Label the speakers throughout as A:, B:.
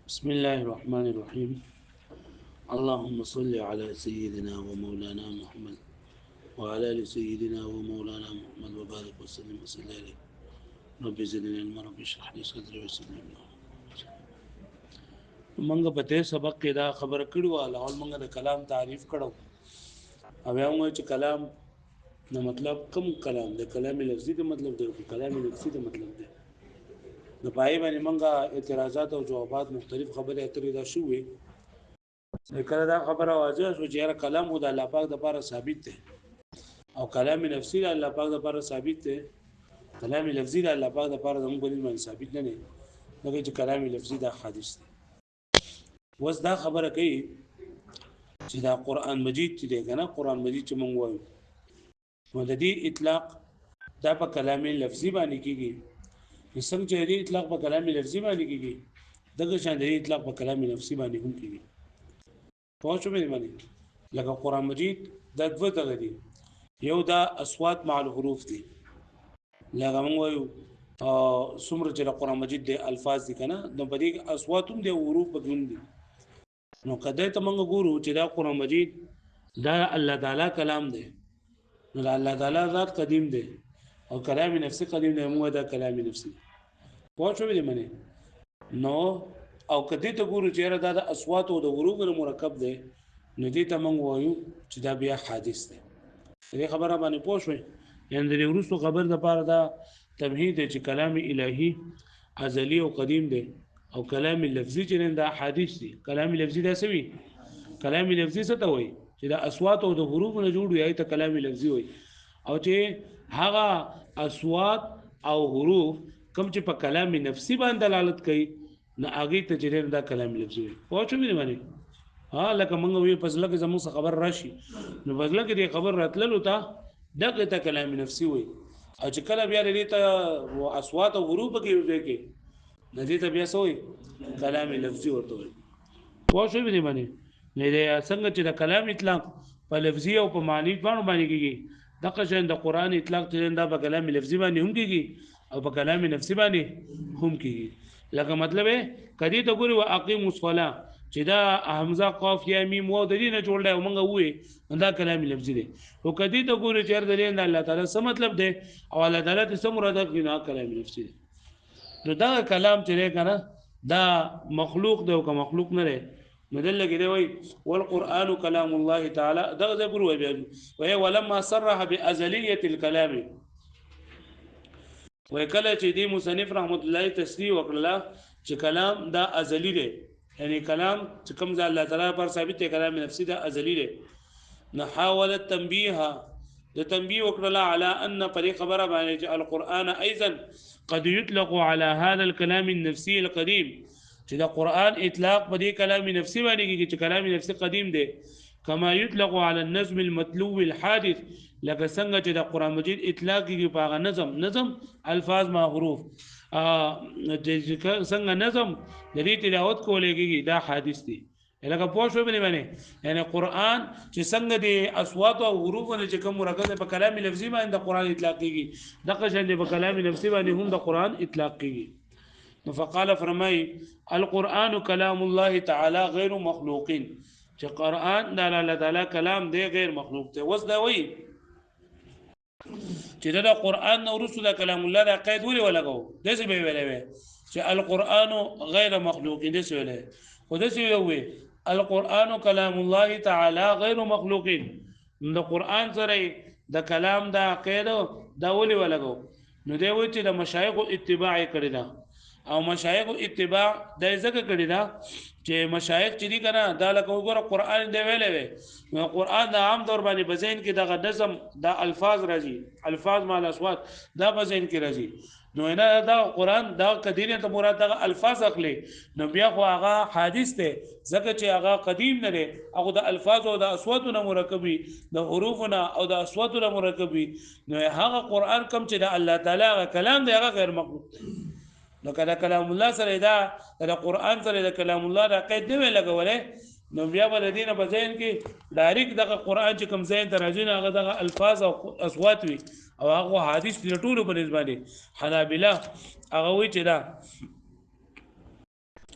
A: بسم الله الرحمن الرحيم. اللهم صل على سيدنا ومولانا محمد وعلى ال سيدنا ومولانا محمد وبارك وسلم وسلم عليه. رب زدني علما، رب اشرح لي صدري ويسر لي امري. منګه په دې سبق کې دا خبره کړو اول منګه د کلام تعریف کړو. او یو چې کلام نو مطلب کوم کلام د کلام لفظي د مطلب د کلام لفظي د مطلب دی. د پای باندې منګه اعتراضات او جوابات مختلف خبره اترې دا شوې. کله دا خبره واضح شو چې کلام خو د الله پاک د لپاره ثابت دی او کلام نفسي د الله پاک د لپاره ثابت دی. کلام لفظي د الله پاک د لپاره زموږ په دې باندې ثابت نه دی. لکه چې کلام لفظي دا حدیث دی. وس دا خبره کوي چې دا قران مجید چې دی کنه قران مجید چې مونږ وایو نو د دې اطلاق دا په کلام لفظي باندې کیږي. څنګه چې دې اطلاق په کلام لفظي باندې کیږي دغه شان دې اطلاق په کلام نفسي باندې هم کیږي. پوه شو مې باندې لکه قران مجید د دوه دغه دي. یو دا اصوات مع الحروف دي لکه موږ وایو څومره چې قران مجید د الفاظ دي کنه نو په دې اصوات هم د حروف بدون دي. نو کله ته موږ ګورو چې دا قران مجید دا الله تعالی کلام دی نو الله تعالی ذات قدیم دی او کلام نفسي قدیم دی. موږ دا کلام نفسي پوه شو دې منه نو او کدی ته ګورو چې دا د اصوات او د حروف مرکب دی نو دې ته موږ وایو چې دا بیا حادث دی. دې خبره باندې پوه شو یعنی د ورستو خبر د پاره دا تمهید چې کلام الهي ازلی او قدیم دی او کلام لفظي چې دا حادث دی. کلام لفظي دا سوي کلام لفظي څه ته وایي چې دا اصوات او د حروف نه جوړ وي ته کلام لفظي وایي او چې هغه اصوات او حروف کوم چې په کلام نفسي باندې دلالت کوي نه هغه ته چې دا کلام لفظي وایي. پوه شو مې باندې لکه موږ وی فضله کې زموږ خبر راشي نو فضله کې دې خبر راتللو ته دغه ته کلام نفسي وایي او چې کله بیا دې ته اصوات او حروف کې وځي کې دې ته بیا سوې کلام لفظي ورته وایي. پوه شو مې باندې نه دې څنګه چې د کلام اطلاق په لفظي او په معنی باندې کېږي دغه شان د قران اطلاق چې دا په کلام لفظي باندې هم کېږي او په کلام نفسي باندې هم کېږي. لکه مطلب کدی ته ګوري واقیم الصلاه چې دا حمزه قاف یا میم واو د دې نه جوړ دی او موږ وې دا کلام لفظي دی. او کدی ته ګوري چې د دې الله تعالی څه مطلب دی او الله تعالی څه مراد کوي نه کلام لفظي دی. نو دا کلام چې دی کنه دا مخلوق دی او که مخلوق نه دی نو دلته کې دی وای والقران کلام الله تعالی دا ذکر وای وای ولما صرح بازلیه الكلام وای کله چې دی مصنف رحمت الله تصریح وکړه چې کلام دا ازلی دی یعنی کلام چې کوم ځای الله تعالی پر ثابت دی کلام نفسي دا ازلی دی. نحاول التنبيه د تنبيه وکړه على ان پر خبره باندې چې القرآن ايضا قد يطلق على هذا الكلام النفسي القديم چې دا قرآن اطلاق په دې کلام نفسي باندې کې چې کلام نفسي قدیم دی كما يطلق على النظم المتلو الحادث لکه څنګه چې د قرآن مجید اطلاق کیږي په هغه نظم الفاظ مع حروف څنګه نظم د دې تلاوت کولې کیږي دا حادث دي. لکه پوه شو باندې یعنی قرآن چې څنګه د اصوات او حروف نه چې کوم مرکز په کلام لفظي باندې د قرآن اطلاق کیږي دغه شان په کلام نفسي باندې هم د قرآن اطلاق کیږي. فقال فرمای القرآن كلام الله تعالی غیر مخلوقین چې قرآن د الله تعالی کلام دی غیر مخلوق دی. وس دا وایي چې دا قرآن نو رسول کلام الله دا قید ولې ولګو داسې به ویلې چې القرآن غیر مخلوق داسې ویلې خو داسې ویلې القرآن کلام الله تعالی غیر مخلوق د قرآن سره د کلام دا قید دا ولې ولګو نو دی وایي چې د مشایخ اتباع کړی دا او مشایخ اتباع د ځکه کړی دا چې مشایخ چې دي کنه دا لکه وګوره قرآن دی ویلې وي نو قرآن د عام دور باندې بزین کې دغه نظم دا الفاظ راځي الفاظ مع الاصوات دا بزین کې راځي نو نه دا قرآن دا قدیره ته مراد دغه الفاظ اخلي نو بیا خو هغه حادث دی ځکه چې هغه قدیم نه دی هغه د الفاظ او د اصوات نه مرکبي د حروف نه او د اصوات نه مرکبي نو هغه قرآن کم چې د الله تعالی کلام دی هغه غیر مخلوق نو کله کلام الله سره دا د قرآن سره د کلام الله دا قید دی لګولې نو بیا بل دینه په ځین کې ډایرک دغه قرآن چې کوم ځین ته راځي هغه دغه الفاظ او اصوات وي او هغه حدیث د ټولو په نسبت حنابلہ هغه وی چې دا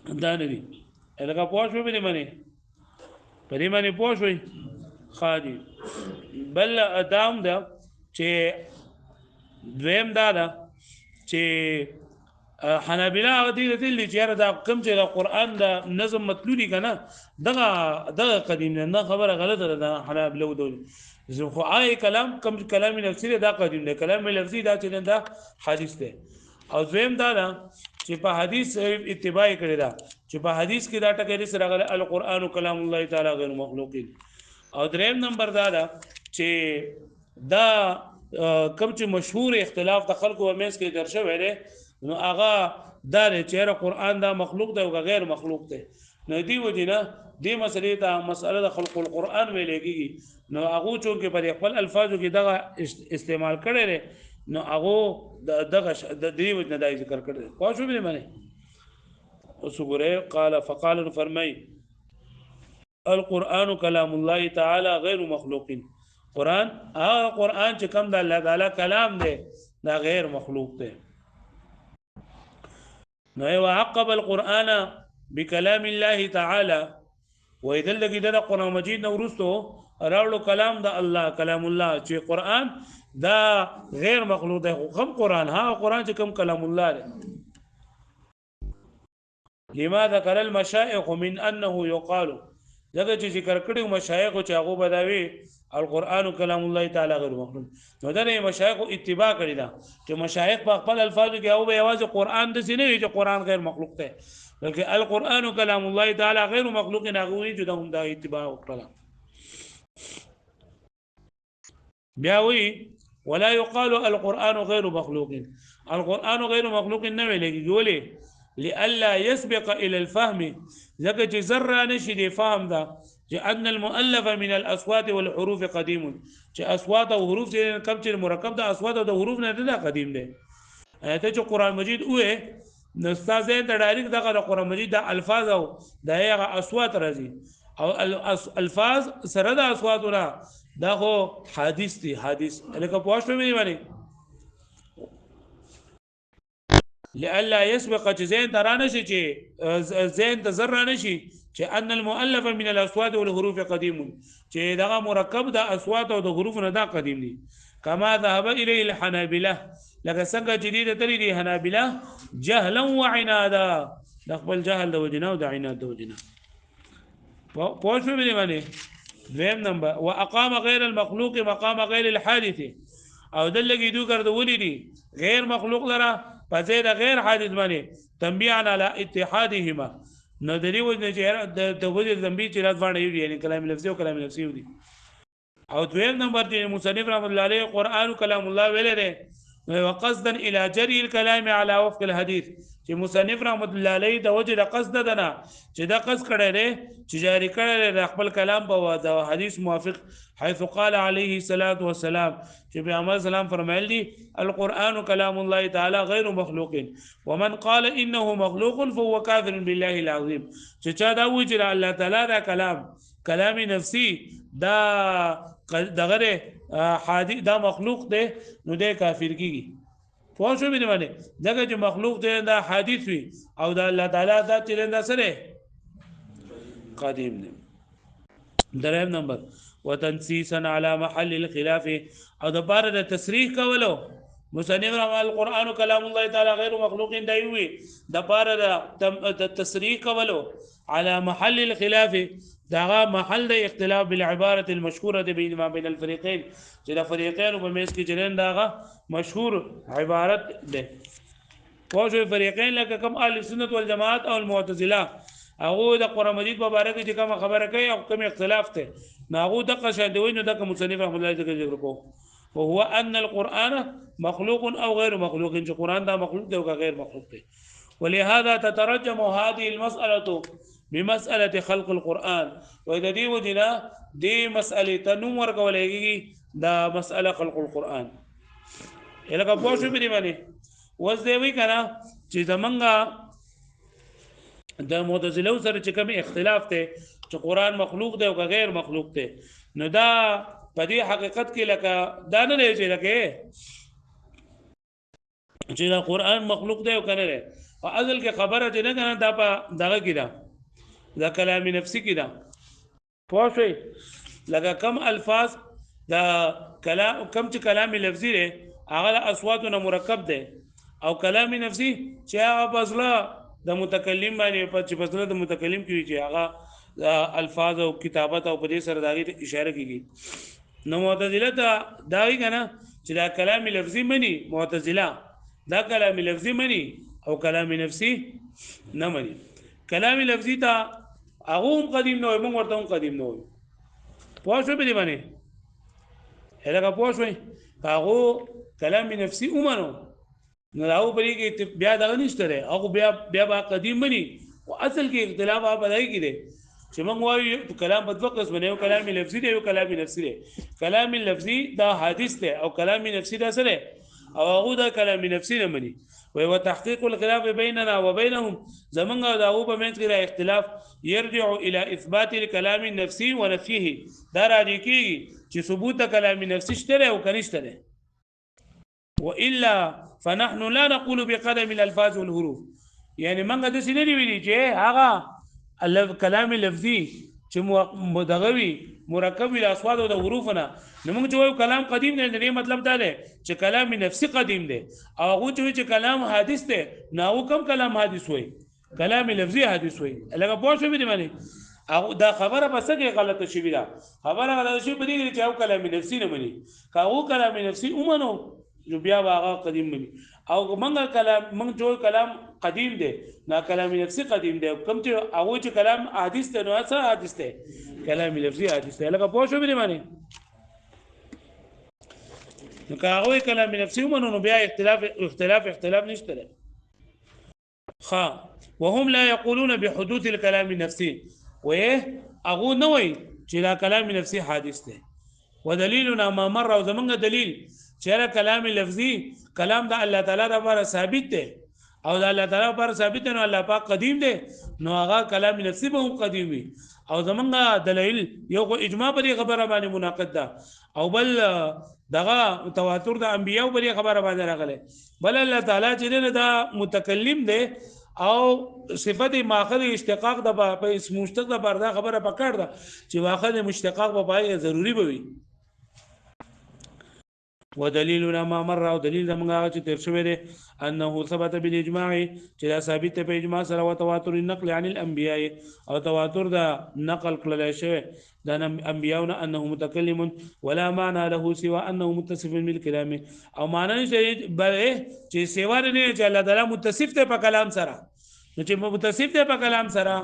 A: دا نه دي لکه پوه شوې په دې باندې په دې باندې پوه شوې خاجي بل ادم ده چې دویم دا ده چې حنابلہ هغه دي چې دا کوم چې د قران د نظم مطلوبي کنه دغه قدیم نه خبره غلطه ده حنابلہ ودول زه خو آی کلام کم کلام نفسي دا قدیم ده کلام لفظي دا چې دا حدیث ده او دویم دا ده چې په حدیث اتباع کړی دا چې په حدیث کې دا ټکی سره غل القرآن کلام الله تعالی غیر مخلوق او دریم نمبر دا ده چې دا کوم چې مشهور اختلاف د خلکو په منځ کې درشه ویلې نو هغه دا چې قرآن دا مخلوق دی او غیر مخلوق دی نو دی وجنه دې مسلې ته مسأله د خلق القرآن ویل کېږي نو هغه چونکې په خپل الفاظو کې دغه استعمال کړي نو هغه دغه د دې وجنه دا ذکر کړي پوه شو به معنی اوس وګوره قال فقال فرمای القرآن كلام الله تعالى غير مخلوق قرآن قرآن چې کوم د الله تعالی کلام دی دا غیر مخلوق دی نو وعقب القرآن بكلام الله تعالى وإذا لقي دا قرآن مجيد نورستو راولو كلام دا الله كلام الله چې قرآن دا غیر مخلوق دی خو قرآن قرآن چې کوم کلام الله دی لما ذكر المشائخ من أنه يقال ځکه چې ذکر کړي مشایخ چې هغه بداوي القرآن کلام الله تعالی غیر مخلوق نو دا نه مشایخ اتباع کړی دا چې مشایخ په خپل الفاظو کې او به आवाज قرآن د سینې چې قرآن غیر مخلوق دی بلکې القرآن کلام الله تعالی غیر مخلوق نه غوي چې دا هم دا اتباع وکړه بیا وی ولا يقال القرآن غیر مخلوق القرآن غیر مخلوق نه ویل کېږي لئلا يسبق الى الفهم ځکه چې ذره نشي د فهم دا چې ان المؤلف من الاصوات والحروف قديم چې اصوات او حروف چې کوم چې مرکب د اصوات او د حروف نه دا قدیم دي ته چې قران مجید وې نو استاد ته ډایرک دغه قران مجید د الفاظ او د هغه اصوات راځي او الفاظ سره د اصواتونه دا خو حدیث دي حدیث لکه پوښتنه مې باندې لئلا يسبق زين ترانه شي چې زين تزرانه شي چې ان المؤلف من الاصوات والحروف قديم چې دغه مرکب د اصوات او د حروف نه دا قدیم دي كما ذهب اليه الحنابلة لکه څنګه جديد تري دي حنابلة جهلا وعنادا د خپل جهل د وجنه او د عناد د وجنه پوه شو به باندې دویم نمبر واقام غير المخلوق مقام غير الحادث او دلګي دوه ګرځولې دي غیر مخلوق لره فزيد غير حادث باندې تنبيه على اتحادهما نو دري وجه چې د وجه ذنبي چې راځ باندې یعنی کلام لفظي او کلام نفسي دي او دویم نمبر چې مصنف رحمه الله عليه قرآن كلام الله ویل دي وقصدا الى جري الكلام على وفق الحديث چې مصنف رحمه الله عليه د وجه د قصد دنا چې دا قصد کړی دی چې جاری کړی دی خپل کلام په حدیث موافق حيث قال عليه الصلاه والسلام چې پیغمبر سلام فرمایل دي القرآن كلام الله تعالى غير مخلوق ومن قال انه مخلوق فهو كافر بالله العظيم چې چا دا وایي چې الله تعالی دا کلام نفسي دا دغه حادث دا مخلوق دی نو دی کافر کیږي پوه شو مې باندې دغه چې مخلوق دی دا حادث وي او دا الله تعالی دا چې دا سره قدیم دی دریم نمبر وتنسيسا على محل الخلاف او د بار د تصریح کولو مصنف رحمه القرآن كلام الله تعالی غیر مخلوق دی د بار د تصریح کولو على محل الخلاف دا محل د اختلاف بالعباره المشهوره بين ما بين الفريقين چې د فریقین په میس کې جنن دا مشهور عبارت ده پوجو فریقین لکه کوم اهل سنت والجماعت او المعتزله هغه د قرآن مجید په اړه کې کوم خبره کوي او کوم اختلاف ته هغه د قشاندوی نو د مصنف رحمه الله ذکر کو وهو ان القرآن مخلوق او غير مخلوق چې قرآن دا مخلوق دی او غیر مخلوق دی ولهذا تترجم هذه المسألة بمسألة خلق القرآن وإذا دي ودنا دي مسألة تنمر قوليگي دا مسألة خلق القرآن إلا پوښو به دی باندې وځ دی وی کنه چې زمونږه د معتزله سره چې کوم اختلاف ته چې قرآن مخلوق دی او غیر مخلوق دی نو دا په دې حقیقت کې لکه دا نه دی چې لکه چې دا قرآن مخلوق دی او کنه او اصل کې خبره چې نه کنه دا په دغه کې ده دا کلام نفسي کې ده پوه شئ لکه کم الفاظ دا کلام کم چې کلام لفظي دی هغه د اصواتونه مرکب دی او کلام نفسي چې هغه بزله د متکلم باندې په چې بزله د متکلم کې چې هغه الفاظ او کتابت او په دې سره داغه اشاره کیږي نو معتزله دا وی کنه چې دا کلام لفظي مني معتزله دا کلام لفظي مني او کلام نفسي نه مني کلام لفظي ته هغه قدیم نه موږ ورته قدیم نه پوه شو به دی باندې هغه پوه شو هغه کلام نفسي اومنو نو راو پرې کې بیا دا نشته ده هغه بیا با قدیم مني او اصل کې اختلاف په دای کې ده چې موږ وایو کلام په دوه قسم نه یو کلام لفظي دی او کلام نفسي دی کلام لفظي دا حدیث ده او کلام نفسي دا سره او هغه دا کلام نفسي نه مني و تحقيق الخلاف بيننا وبينهم زمنګ دا او په منځ کې اختلاف يرجع الى اثبات الكلام النفسي ونفيه دا راځي چې ثبوت کلام نفسي شته او کنيشته والا فنحن لا نقول بقدم الالفاظ والحروف يعني منګه د سینې ویلي چې هغه کلام لفظي چې مدغوي مرکب الاصوات او د حروفنا نو موږ چې وایو کلام قدیم نه دی مطلب دا دی چې کلام نفسي قدیم دی او هغه چې کلام حادث دی نو کوم کلام حادث وای کلام لفظي حادث وای لکه پوه شو به دی او دا خبره بس کې غلطه شوې ده خبره غلطه شوې بدی چې او کلام نفسي نه مني کاو کلام نفسي اومنو جو بیا واغه قدیم مني او منګه کلام منګ جو کلام قدیم دی نا کلام نفسي قدیم دی کوم چې هغه چې کلام حدیث ته نو څه حدیث دی کلام لفظي حدیث دی لکه پوه شو به معنی نو هغه کلام نفسي ومنو بیا اختلاف نشته وهم لا يقولون بحدوث الكلام النفسي هغه نه وای چې دا کلام نفسي حادث دی ودلیلنا ما مر او زمونږ دلیل چې کلام لفظي کلام د الله تعالی لپاره ثابت دی او د الله تعالی لپاره ثابت دی نو الله پاک قدیم دی نو هغه کلام نفسي به هم قدیم وي او زمونږ دلیل یو اجماع په خبره باندې مناقض ده او بل دغه تواتر د انبیانو په خبره باندې راغله بل الله تعالی چې دا متکلم دی او صفت ماخذ اشتقاق د په اسم مشتق د بردا خبره پکړ ده چې واخذ مشتقاق په پای ضروری بوي ودلیلنا ما مر او دلیل زمغه چې تیر شوی دی انه ثبت بالاجماع چې دا ثابت په اجماع سره او تواتر النقل عن الانبیاء او تواتر دا نقل کړل شوی د انبیاء انه متکلم ولا معنى له سوى انه متصف بالكلام او معنی چې سیوا نه چې الله تعالی متصف ته په کلام سره نو چې متصف ته په کلام سره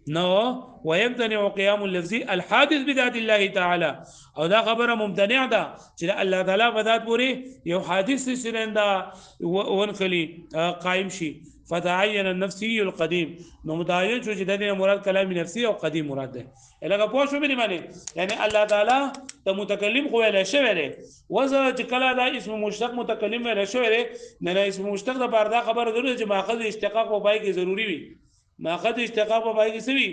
A: نو ويمتنع قيام اللفظ الحادث بذات الله تعالى او دا خبره ممتنع ده چې الله تعالی په ذات پوری یو حادث سرنده ونخلي قائم شي فتعين النفسي القديم نو متعین شو چې د دې مراد کلام نفسي او قدیم مراد ده لکه پوه شو به معنی یعنی الله تعالی ته متکلم خو ویل شوی دی وزه چې کله دا اسم مشتق متکلم ویل شوی دی نه اسم مشتق د بار دا خبره ضروري چې ماخذ اشتقاق په پای کې ضروری وي ماخذ اشتقاق په پای کې سوي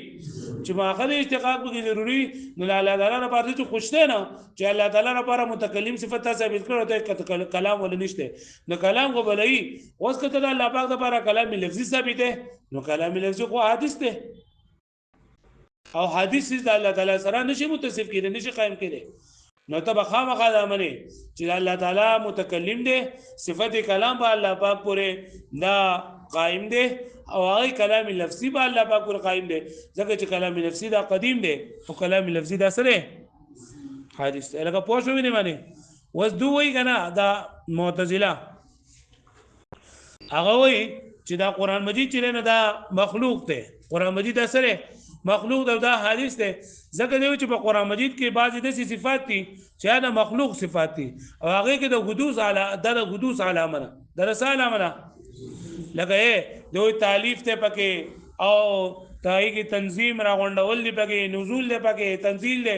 A: چې ماخذ اشتقاق به ضروری نو الله تعالی لپاره چې خوشته نه چې الله تعالی لپاره متکلم صفت ثابت کړو ته کلام ول نشته نو کلام کو بلای اوس کته الله پاک لپاره کلام لفظي ثابت ده نو کلام لفظي خو حدیث ده او حدیث د الله تعالی سره نشي متصف کېدی نشي قائم کېدی نو ته بخامخا دا منی چې الله تعالی متکلم دی صفت کلام به الله پاک پورې دا قائم دی او هغه کلام لفظي به الله پاک پورې قائم دی ځکه چې کلام لفظي دا قدیم دی او کلام لفظي دا سره حدیث لکه پوه شو نه معنی وس دوی کنه دا معتزله هغه وی چې دا قران مجید چې نه دا مخلوق دی قران مجید دا سره مخلوق دا حدیث دی ځکه دی چې په قران مجید کې بعضې د صفات دي چې دا مخلوق صفات دي او هغه کې د حدوث علامه ده د رسال علامه لکه دوی تالیف ته پکې او تای کې تنظیم راغونډول دی پکې نزول دی پکې تنزیل دی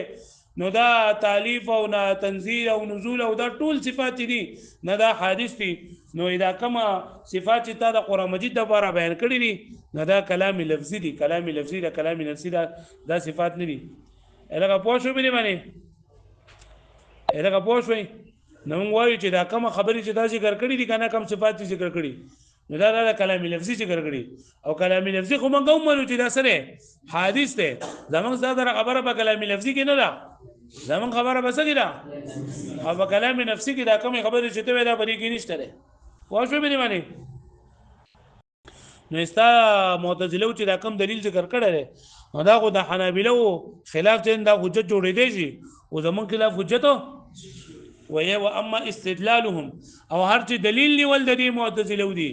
A: نو دا تالیف او نه تنزیل او نزول او دا ټول صفات دي نه دا حادث دي نو دا کومه صفات چې تا د قران مجید د لپاره بیان کړی دي نه دا کلام لفظي دي کلام لفظي دا کلام نفسي دا صفات نه دي الګه پوه شو به معنی الګه پوه شو نو وایي چې دا کومه خبرې چې دا ذکر کړی دي کنه کوم صفات ذکر کړی نو دا کلام لفظي چې ګرګړي او کلام لفظي خو مونږ هم منو چې دا سره حدیث ته زمونږ زړه خبره په کلام لفظي کې نه ده زمونږ خبره بس کې ده او په کلام نفسي کې دا کومه خبره چې ته دا پرې کې نشته ده واښو به دی باندې نو استا معتزله چې دا کوم دلیل ذکر کړی نو دا خو د حنابلو خلاف چې دا حجت جوړې دی شي او زمونږ خلاف حجت وهي واما استدلالهم او هر چې دلیل نیول د دې معتزله ودي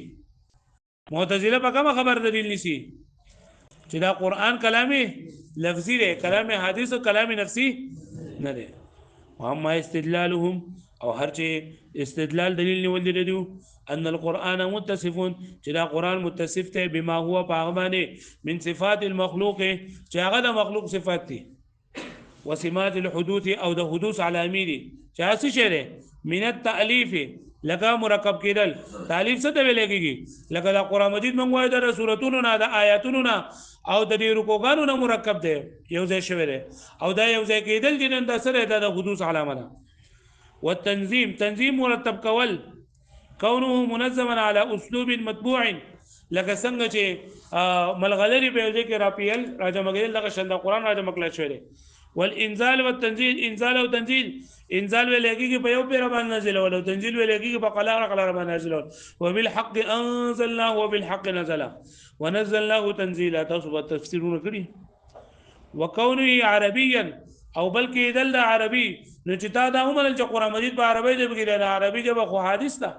A: معتزله په کومه خبر دلیل نسی چې دا قران کلامي لفظي دی کلام حدیث او کلام نفسي نه دی واما استدلالهم او هر چې استدلال دلیل نیول دي ان القران متصف چې دا قران متصف ته بما هو باغمانه من صفات المخلوق چې هغه د مخلوق صفات دي وسمات الحدوث او د حدوث علامي دي چې څه شی دی من التاليف لکه مرکب کېدل تالیف څه ته ویل کېږي لکه د قران مجید موږ وایو د سوراتونو نه د آیاتونو نه او د دې رکوګانو نه مرکب دی یو ځای شوی دی او دا یو ځای کېدل دي نن د سره د حدوث علامه ده والتنظیم تنظیم مرتب کول كونه منظما على اسلوب مطبوع لکه څنګه چې ملغلری په دې کې راپیل راجمګل لکه شند قران راجمکل شوی دی والانزال والتنزيل انزال او تنزيل انزال ولګي په یو پیر باندې نازل او تنزيل ولګي په قلار باندې نازل وبالحق انزلناه وبالحق نزل ونزلناه تنزيلا تاسو تفسیرونه کړی وكونه عربيا او بلکې دل عربي نو چې تا دا هم چې قران مجید په عربی دی بګیره عربي کې به خو حدیث ده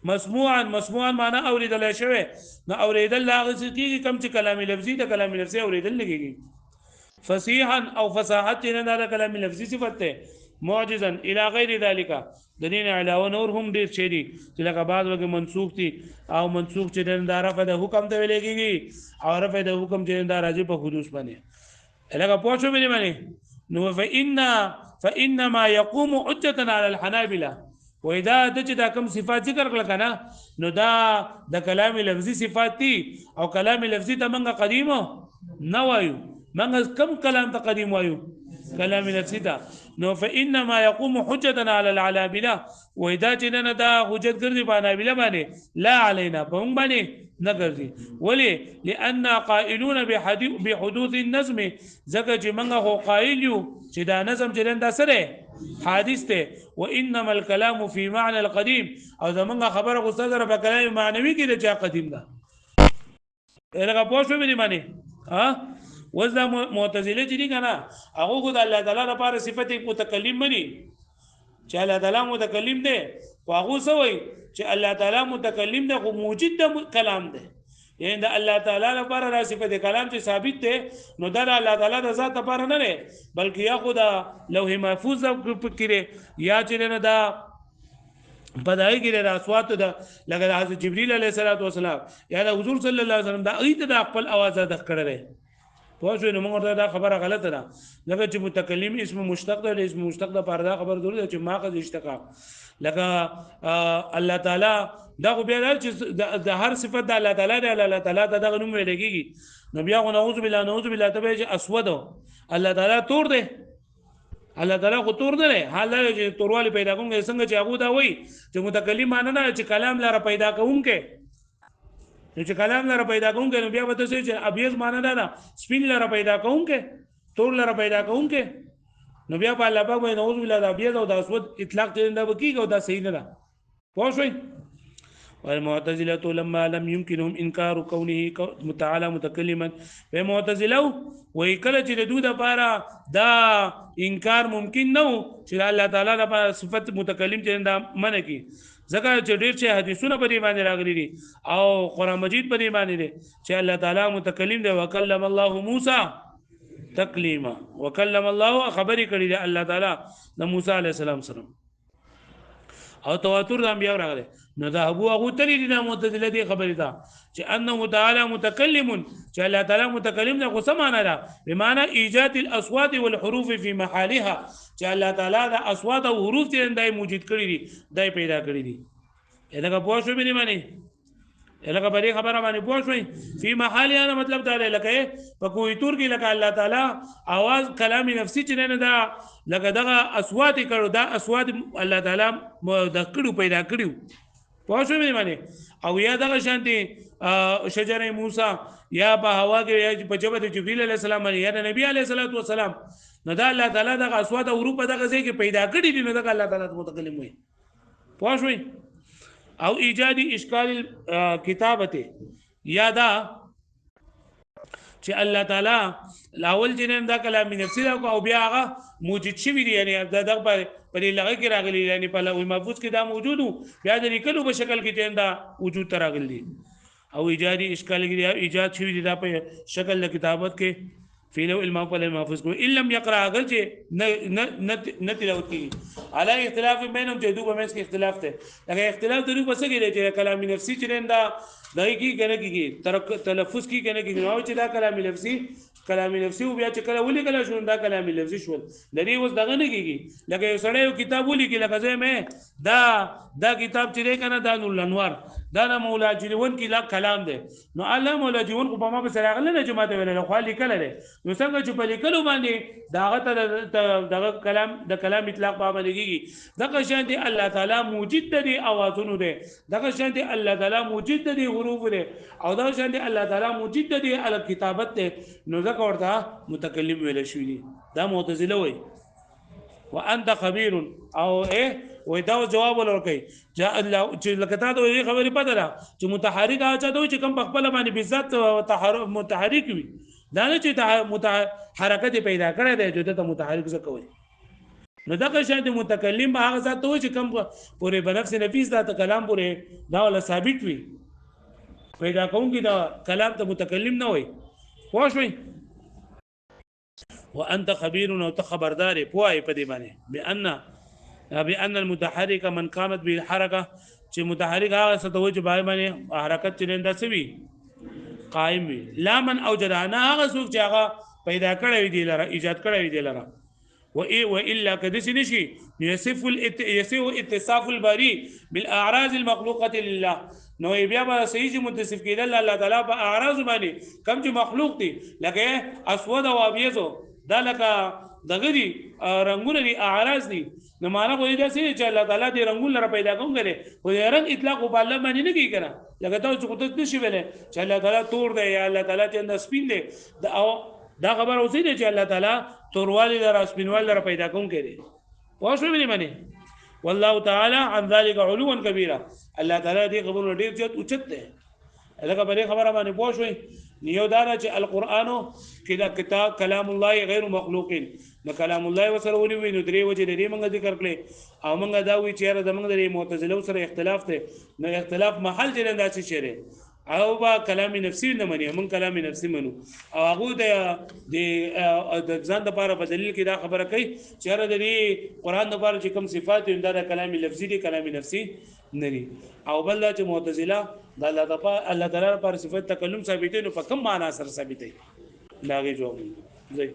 A: مسموعا معنا اوریدل شوی نو اوریدل هغه چې کم چې کلام لفظي د کلام لفظي اوریدل لګيږي فصيحا او فصاحت نه د کلام لفظي صفت ته معجزا الى غیر ذلك د دین علاوه نور هم ډیر شي دي چې لکه بعض وګ منسوخ دي او منسوخ چې د رفع د حکم ته ویل کېږي او رفع د حکم چې د راځي په حدوث باندې لکه پوښتنه به باندې نو فانما يقوم حجه على الحنابلة واذا د کوم صفات ذکر کړل کنه نو دا د کلام لفظي صفات دي او کلام لفظي ته منګه قدیمه نه وایو منګه کم کلام ته قدیم وایو كلام نفسي ده نو فانما يقوم حجه على العلابله واذا جننا دا حجت ګرځي باندې باندې لا علينا بهم باندې نه ګرځي ولي لان قائلون بحدوث النظم زکه چې موږ هو قائل یو چې دا نظم چې دا سره حادث ته وانما الكلام في معنى القديم او زمونږ خبره غوسه سره په کلام معنوي کې چې قدیم ده الهغه پوښتنه به دي باندې ها وزدا معتزله چې دي کنه هغه خو د الله تعالی لپاره صفت متکلم مني چې الله تعالی متکلم دی خو هغه سوې چې الله تعالی متکلم دی خو موجود د کلام دی یعنی د الله تعالی لپاره را صفت کلام چې ثابت دی نو د الله تعالی د ذات لپاره نه دی بلکې یا خو د لوح محفوظ کې یا چې نه دا بدای کې د اصوات د لکه حضرت جبرئیل علیه السلام یا د حضور صلی الله علیه وسلم د ایت د خپل आवाज د کړل پوه نو موږ دا خبره غلطه ده لکه چې متکلم اسم مشتق ده اسم مشتق ده پردا خبر ضروري ده چې ماخذ اشتقاق لکه الله تعالی دا خو بیا چې د هر صفت د الله تعالی د الله تعالی دغه نوم ویل کېږي نو بیا نعوذ بالله ته چې اسود الله تعالی تور ده الله تعالی خو تور نه حال چې توروالی پیدا کوم څنګه چې هغه دا وایي چې متکلم معنی نه چې کلام لاره پیدا کوونکې نو چې کلام لاره پیدا کوونکې نو بیا به تاسو چې ابيض معنی نه سپین لاره پیدا کوونکې تور لاره پیدا کوونکې نو بیا په الله پاک باندې نعوذ بالله د ابيض او د اسود اطلاق دې نه وکیږي او دا صحیح نه ده پوه شئ والمعتزله لما لم يمكنهم انكار كونه تعالى متكلما فمعتزله وکله چې دوی د لپاره دا انکار ممکن نه چې الله تعالی لپاره صفت متکلم چې دا منه کی ځکه چې ډېر چې حدیثونه په دې باندې راغلي دي او قران مجید په دې باندې دي چې الله تعالی متکلم دی وکلم الله موسی تکلیما وکلم الله خبرې کړې ده الله تعالی د موسی علی السلام سره او تواتر د انبیاء راغلي نو دا ابو هغه تللی دي معتزله دي خبرې ده چې انه تعالی متکلم چې الله تعالی متکلم ده خو څه معنی ده بمعنى ایجاد الاصوات والحروف في محلها چې الله تعالی د اصوات او حروف چې دای موجود کړی دي دای پیدا کړی دي الهغه پوه شو به معنی الهغه به خبره باندې پوه شو په محلها نه مطلب دا لکه په کوی تور کې لکه الله تعالی आवाज کلام نفسي چې نه ده لکه دغه اصوات کړو دا اصوات الله تعالی د کړو پیدا کړو پوه شو معنی او یا دغه شانتي شجره موسی یا په هوا کې یا په جبه د جبرئیل علیه السلام یا د نبی علیه الصلاه والسلام نو دا الله تعالی دغه اصوات اروپا دغه ځای کې پیدا کړی دي نو دغه الله تعالی متکلم وي پوه شو او ایجاد اشکال کتابته یا دا چې الله تعالی لاول جنن دا کلام نفسي دا او بیا هغه موجود شوی دی یعنی دا دغه په لغه کې راغلی یعنی په لوح محفوظ کې دا موجود بیا د لیکلو په شکل کې جندا وجود ته راغلی او ایجادي اشکال کې ایجاد شوی دی دا په شکل د کتابت کې فی لوح المحفوظ کو ان لم یقرا اگر چې نه تلاوت کی علی اختلاف بینهم چې دوه مېس کې اختلاف ته لکه اختلاف درو پس کې چې کلام نفسي چې دا دای کی کنه کی تلفظ کی کنه کی نو چې دا کلام لفظي کلام لفظي او بیا چې کله ولي کله شون دا کلام لفظي شول لري اوس دغه نه کیږي لکه یو سړی یو کتاب ولیکي لکه زه مې دا کتاب چې کنه دا نور الانوار دا نه مولا جیون کی لا کلام دی نو الله مولا جیون کو په ما به سره غل نه جماعت ویل خو لیکل لري نو څنګه چې په لیکلو باندې داغه دغه کلام د کلام اطلاق باندې کیږي دغه شان دی الله تعالی موجود دی اوازونه دی دغه شان دی الله تعالی موجود دی حروف دی او دغه شان دی الله تعالی موجود دی ال کتابت دی نو ځکه ورته متکلم ویل شوی دی دا معتزله وای وانت خبير او وای دا جواب ورکړي جاء الله چې لکه تا ته خبرې پته ده چې متحرک اچا دوی چې کم په خپل باندې بذات متحرک وي دا نه چې حرکت پیدا کړی دی چې ته متحرک څه کوي نو دغه شان د متکلم به هغه ذات ته چې کم پورې بنفس نفیس دا کلام پورې دا ولا ثابت وي پیدا کوونکی دا کلام ته متکلم نه وي پوه شئ وانت خبير او ته خبردار پوهه په دې باندې بان المتحرك من قامت به الحركه چې متحرک هغه څه ته وایي چې باندې حرکت چلنده سوي قائم وي لا من اوجدانا هغه څوک چې هغه پیدا کړی دی لره ایجاد کړی دی لره و الا كدس نشي يصف اتصاف الباري بالاعراض المخلوقه لله نو بیا به صحیح متصف کېدل الله تعالی په اعراض باندې کم چې مخلوق دي لکه اسود او ابيض دا لکه دغه دي رنگونه دي اعراض دي نو معنا کوي دا چې الله تعالی دې رنگونه را پیدا کوم غره خو دې رنگ اطلاق په الله باندې نه کیږي لکه تاسو کوته نشي ویلې چې الله تعالی تور دی یا الله تعالی چې سپین دی دا خبر اوسې دی چې الله تعالی توروالي در سپینوال در پیدا کوم کړي واښو به معنی والله تعالی عن ذلك علوا كبيرا الله تعالی دې خبرونه ډیر زیات اوچت دی لکه بلې خبره باندې پوه شوي نیو دا چې القرآن کې دا کتاب کلام الله غیر مخلوقین نو کلام الله وسره ولي وي نو درې وجه لري موږ ذکر کړل او موږ دا وی چې د موږ د معتزله سره اختلاف دی نو اختلاف محل چې دا څه شری او با کلام نفسي نه مني موږ کلام نفسي منو او هغه د ځان د لپاره په دلیل کې دا خبره کوي چې د قرآن د لپاره چې کوم صفات دا د کلام لفظي دي کلام نفسي نری او بل چې معتزله د الله تعالی پر صفات تکلم ثابتې نو په کوم معنا سره ثابتې لاغي جواب دی